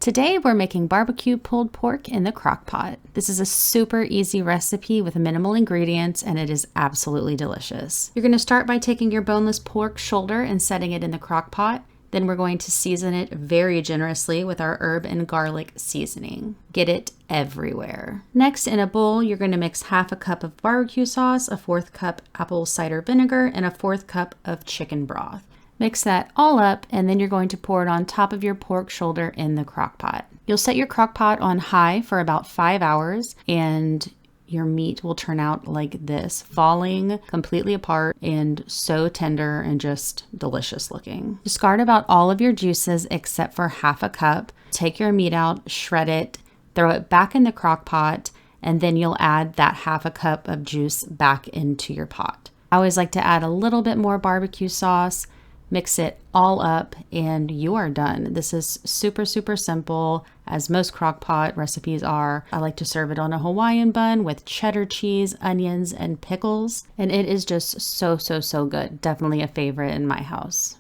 Today we're making barbecue pulled pork in the crock pot. This is a super easy recipe with minimal ingredients and it is absolutely delicious. You're going to start by taking your boneless pork shoulder and setting it in the crock pot. Then we're going to season it very generously with our herb and garlic seasoning. Get it everywhere. Next, in a bowl, you're going to mix half a cup of barbecue sauce, a 1/4 cup apple cider vinegar, and a 1/4 cup of chicken broth. Mix that all up, and then you're going to pour it on top of your pork shoulder in the crock pot. You'll set your crock pot on high for about 5 hours, and your meat will turn out like this, falling completely apart and so tender and just delicious looking. Discard about all of your juices except for half a cup. Take your meat out, shred it, throw it back in the crock pot, and then you'll add that half a cup of juice back into your pot. I always like to add a little bit more barbecue sauce. Mix it all up and you are done. This is super, super simple, as most crock pot recipes are. I like to serve it on a Hawaiian bun with cheddar cheese, onions, and pickles. And it is just so, so, so good. Definitely a favorite in my house.